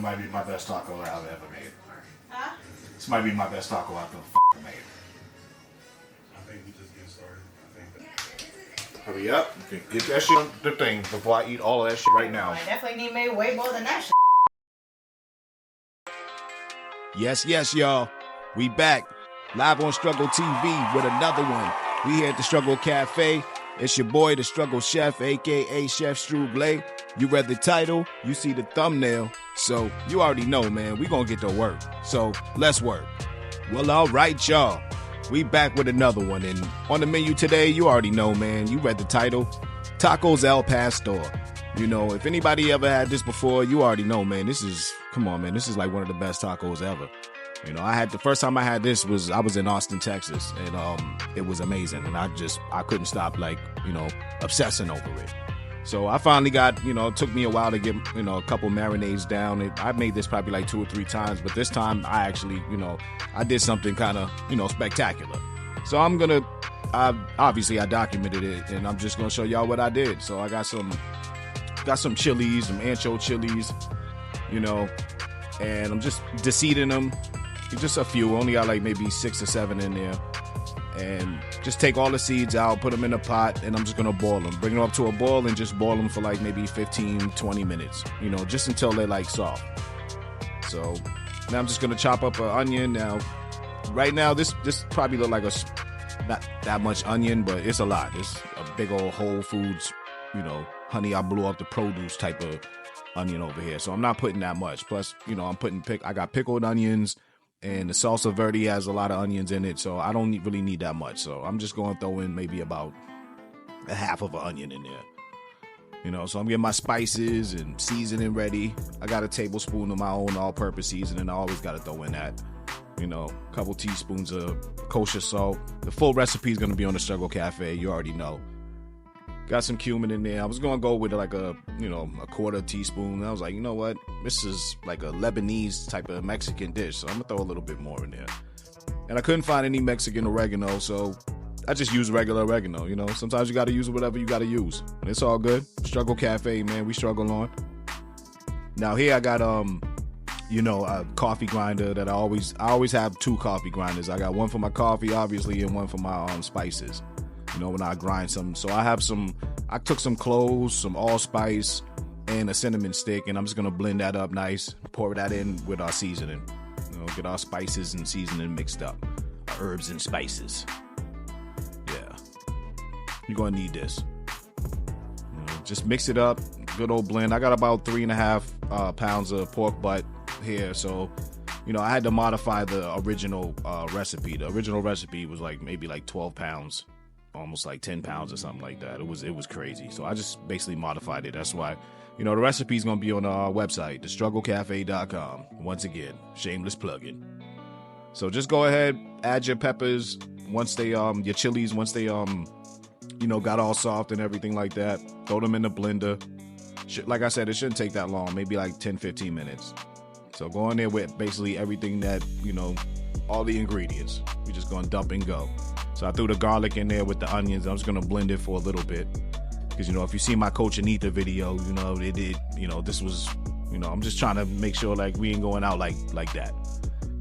might be my best taco I've ever made. Huh? This might be my best taco I've ever made. I think we just get started. Hurry up. Okay, get that shit on the thing before I eat all of that shit right now. I definitely need made way more than that shit. Yes, y'all. We back. Live on Struggle TV with another one. We here at the Struggle Cafe. It's your boy, the Struggle Chef, a.k.a. Chef Struble. You read the title. You see the thumbnail. So you already know, man. We gonna get to work. So let's work. Well, all right, y'all. We back with another one. And on the menu today, you already know, man. You read the title. Tacos al Pastor. You know, if anybody ever had this before, you already know, man. Come on, man. This is like one of the best tacos ever. You know, the first time I had this I was in Austin, Texas, and it was amazing. And I couldn't stop, like, you know, obsessing over it. So I finally got, you know, it took me a while to get, you know, a couple marinades down. I made this probably like 2 or 3 times, but this time I actually, you know, I did something kind of, you know, spectacular. So obviously I documented it, and I'm just gonna show y'all what I did. So I got some chilies, some ancho chilies, you know, and I'm just deseeding them. Just a few, only got like maybe 6 or 7 in there. And just take all the seeds out, put them in a pot, and I'm just gonna boil them. Bring them up to a boil and just boil them for like maybe 15, 20 minutes, you know, just until they're like soft. So now I'm just gonna chop up an onion. Now, right now, this probably look like not that much onion, but it's a lot. It's a big old Whole Foods, you know, honey, I blew up the produce type of onion over here. So I'm not putting that much. Plus, you know, I got pickled onions. And the salsa verde has a lot of onions in it, so I don't really need that much. So I'm just going to throw in maybe about a half of an onion in there. You know, so I'm getting my spices and seasoning ready. I got a tablespoon of my own all-purpose seasoning. I always got to throw in that. You know, a couple teaspoons of kosher salt. The full recipe is going to be on the Struggle Cafe. You already know. Got some cumin in there. I was going to go with like a quarter teaspoon. I was like, you know what? This is like a Lebanese type of Mexican dish. So I'm going to throw a little bit more in there. And I couldn't find any Mexican oregano. So I just used regular oregano. You know, sometimes you got to use whatever you got to use. And it's all good. Struggle Cafe, man. We struggle on. Now here I got, a coffee grinder that I always have 2 coffee grinders. I got one for my coffee, obviously, and one for my spices. You know, when I grind some. So I took some cloves, some allspice, and a cinnamon stick, and I'm just going to blend that up nice, pour that in with our seasoning. You know, get our spices and seasoning mixed up. Our herbs and spices. Yeah. You're going to need this. You know, just mix it up. Good old blend. I got about 3.5 pounds of pork butt here, so, you know, I had to modify the original recipe. The original recipe was like maybe like 12 pounds. Almost like 10 pounds or something like that. It was crazy. So I just basically modified it. That's why, you know, the recipe is going to be on our website, thestrugglecafe.com. Once again, shameless plug-in. So just go ahead, add your peppers once they, your chilies, once they, you know, got all soft and everything like that. Throw them in the blender. Like I said, it shouldn't take that long, maybe like 10, 15 minutes. So go in there with basically everything that, you know, all the ingredients. We're just going to dump and go. So I threw the garlic in there with the onions. I'm just going to blend it for a little bit. Because, you know, if you see my Coach Anita video, you know, this was, you know, I'm just trying to make sure, like, we ain't going out like that.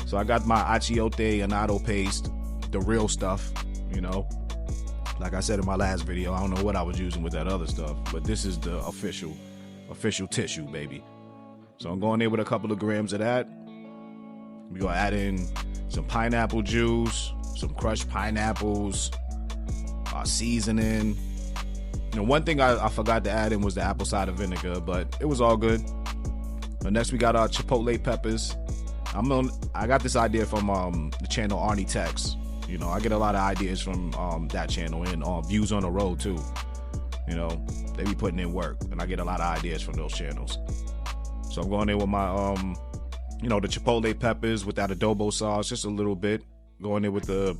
So I got my achiote annatto paste, the real stuff, you know. Like I said in my last video, I don't know what I was using with that other stuff. But this is the official tissue, baby. So I'm going there with a couple of grams of that. We're going to add in some pineapple juice, some crushed pineapples, our seasoning. You know, one thing I forgot to add in was the apple cider vinegar, but it was all good. But next we got our chipotle peppers. I got this idea from the channel Arnie Tex. You know, I get a lot of ideas from that channel and Views on the Road too. You know, they be putting in work, and I get a lot of ideas from those channels. So I'm going in with my the chipotle peppers with that adobo sauce, just a little bit. Going in with the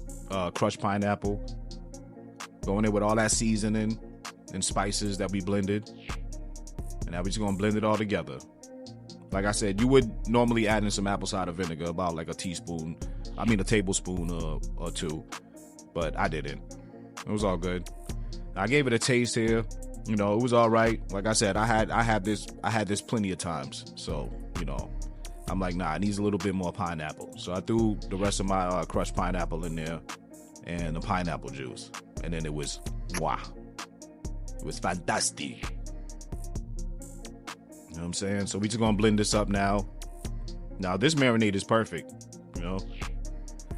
crushed pineapple. Going in with all that seasoning and spices that we blended. And now we're just going to blend it all together. Like I said, you would normally add in some apple cider vinegar, about like a tablespoon or 2. But I didn't. It was all good. I gave it a taste here. You know, it was all right. Like I said, I had this plenty of times. So, you know, I'm like, nah, it needs a little bit more pineapple. So I threw the rest of my crushed pineapple in there and the pineapple juice. And then it was, wow. It was fantastic. You know what I'm saying? So we just gonna blend this up now. Now this marinade is perfect. You know,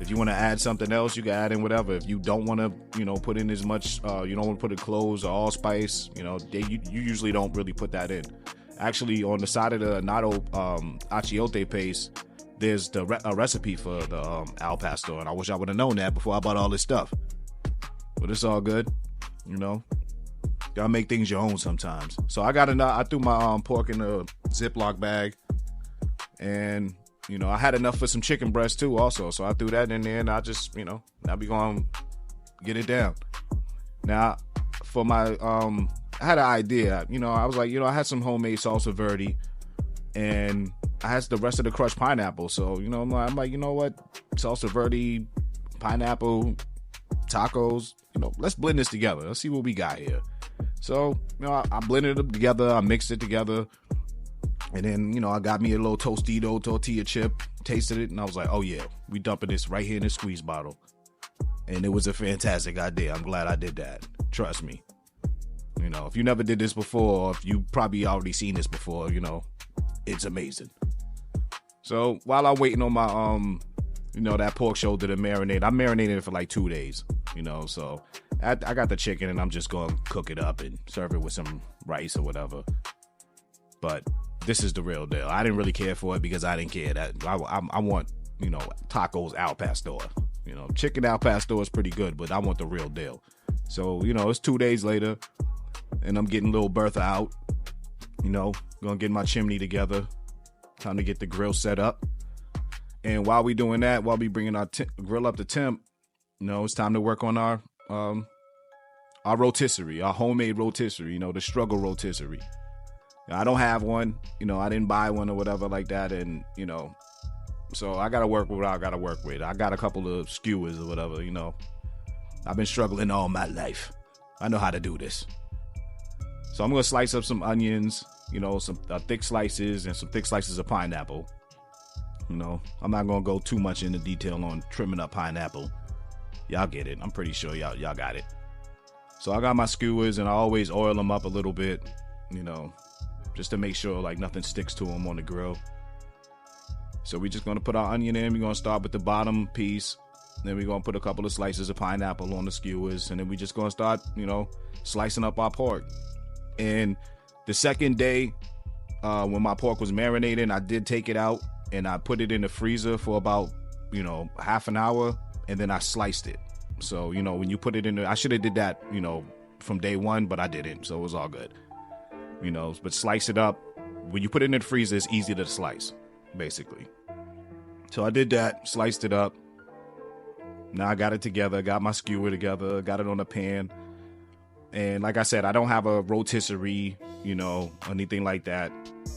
if you want to add something else, you can add in whatever. If you don't want to, you know, put in as much, you don't want to put in cloves or allspice, you know, you usually don't really put that in. Actually, on the side of the natto achiote paste, there's a recipe for the al pastor, and I wish I would have known that before I bought all this stuff. But it's all good, you know. Gotta make things your own sometimes. So I threw my pork in a Ziploc bag, and you know I had enough for some chicken breast too, also. So I threw that in there, and I just, you know, now we gonna get it down. Now for my I had an idea, you know. I was like, you know, I had some homemade salsa verde, and I had the rest of the crushed pineapple. So, you know, I'm like, you know what, salsa verde, pineapple, tacos, you know, let's blend this together. Let's see what we got here. So, you know, I blended it together. I mixed it together. And then, you know, I got me a little Tostito tortilla chip, tasted it, and I was like, oh, yeah, we dumping this right here in this squeeze bottle. And it was a fantastic idea. I'm glad I did that. Trust me. You know, if you never did this before, or if you probably already seen this before, you know, it's amazing. So while I'm waiting on my, you know, that pork shoulder to marinate, I marinated it for like 2 days, you know, so I got the chicken and I'm just going to cook it up and serve it with some rice or whatever. But this is the real deal. I didn't really care for it because I didn't care. That I want, you know, tacos al pastor. You know, chicken al pastor is pretty good, but I want the real deal. So, you know, it's 2 days later and I'm getting little Bertha out, you know, gonna get my chimney together. Time to get the grill set up. And while we doing that, while we bringing our grill up to temp, you know, it's time to work on our rotisserie, our homemade rotisserie, you know, the struggle rotisserie. Now, I don't have one, you know, I didn't buy one or whatever like that. And, you know, so I got to work with what I got to work with. I got a couple of skewers or whatever, you know. I've been struggling all my life. I know how to do this. So I'm going to slice up some onions, you know, some thick slices and some thick slices of pineapple. You know, I'm not going to go too much into detail on trimming up pineapple. Y'all get it. I'm pretty sure y'all got it. So I got my skewers and I always oil them up a little bit, you know, just to make sure like nothing sticks to them on the grill. So we're just going to put our onion in. We're going to start with the bottom piece. Then we're going to put a couple of slices of pineapple on the skewers. And then we're just going to start, you know, slicing up our pork. And the second day, when my pork was marinating, I did take it out and I put it in the freezer for about, you know, half an hour. And then I sliced it. So, you know, when you put it in there, I should have did that, you know, from day one, but I didn't. So it was all good. You know, but slice it up. When you put it in the freezer, it's easy to slice, basically. So I did that, sliced it up. Now I got it together, got my skewer together, got it on the pan. And like I said, I don't have a rotisserie, you know, anything like that.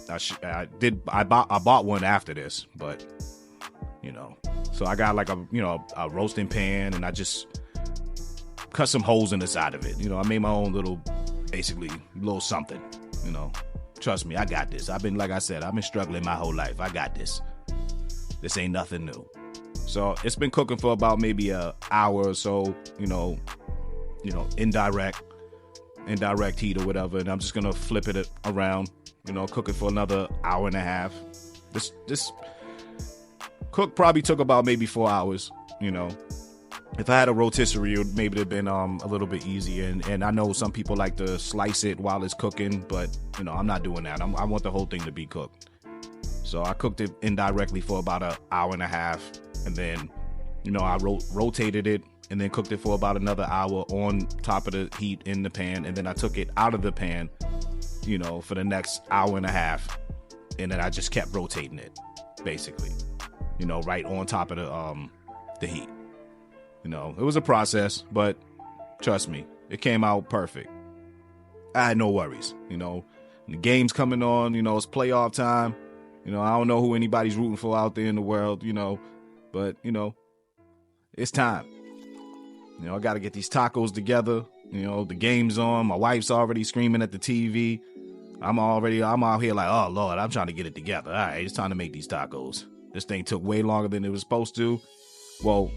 I bought one after this, but, you know. So I got like a roasting pan and I just cut some holes in the side of it. You know, I made my own little something, you know. Trust me, I got this. Like I said, I've been struggling my whole life. I got this. This ain't nothing new. So it's been cooking for about maybe an hour or so, you know, indirect heat or whatever. And I'm just going to flip it around, you know, cook it for another hour and a half. This cook probably took about maybe 4 hours, you know. If I had a rotisserie, it would maybe have been a little bit easier. And I know some people like to slice it while it's cooking, but, you know, I'm not doing that. I want the whole thing to be cooked. So I cooked it indirectly for about an hour and a half. And then, you know, I rotated it and then cooked it for about another hour on top of the heat in the pan. And then I took it out of the pan, you know, for the next hour and a half. And then I just kept rotating it, basically, you know, right on top of the heat. You know, it was a process, but trust me, it came out perfect. I had no worries, you know. The game's coming on, you know, it's playoff time. You know, I don't know who anybody's rooting for out there in the world, you know, but, you know, it's time. You know, I got to get these tacos together. You know, the game's on. My wife's already screaming at the TV. I'm out here like, oh Lord, I'm trying to get it together. All right, it's time to make these tacos. This thing took way longer than it was supposed to. Well,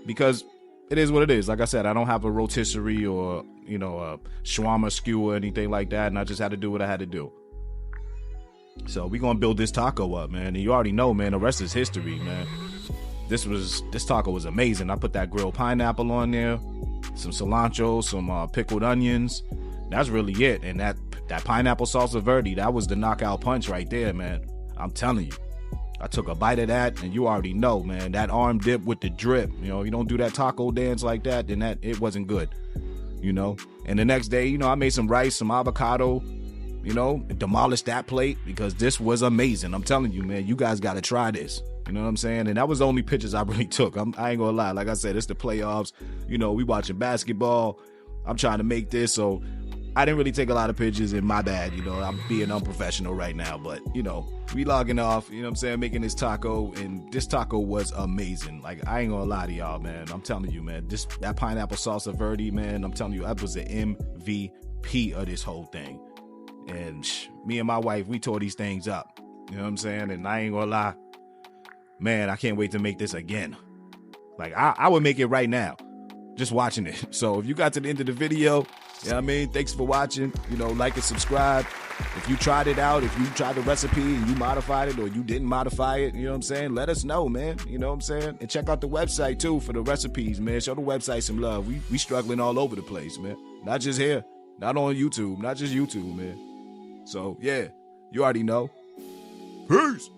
because it is what it is. Like I said, I don't have a rotisserie or, a shawarma skewer or anything like that. And I just had to do what I had to do. So we going to build this taco up, man. And you already know, man, the rest is history, man. This taco was amazing. I put that grilled pineapple on there, some cilantro, some pickled onions. That's really it. And that pineapple salsa verde, that was the knockout punch right there, man. I'm telling you. I took a bite of that, and you already know, man, that arm dip with the drip. You don't do that taco dance like that, then it wasn't good, And the next day, I made some rice, some avocado, demolished that plate because this was amazing. I'm telling you, man, you guys got to try this. You know what I'm saying? And that was the only pictures I really took. I ain't gonna lie. Like I said, it's the playoffs. We watching basketball. I'm trying to make this, so I didn't really take a lot of pictures, and my bad, I'm being unprofessional right now, but, we logging off, making this taco, and this taco was amazing. Like, I ain't gonna lie to y'all, man. I'm telling you, man, that pineapple salsa verde, man, I'm telling you, that was the MVP of this whole thing. And me and my wife, we tore these things up, you know what I'm saying? And I ain't gonna lie, man, I can't wait to make this again. Like, I would make it right now, just watching it. So if you got to the end of the video, thanks for watching. Like and subscribe. If you tried it out, if you tried the recipe and you modified it or you didn't modify it, let us know, man. And check out the website too for the recipes, man. Show the website some love. We struggling all over the place, man. Not just here, not on YouTube, not just YouTube, man. So yeah, you already know. Peace.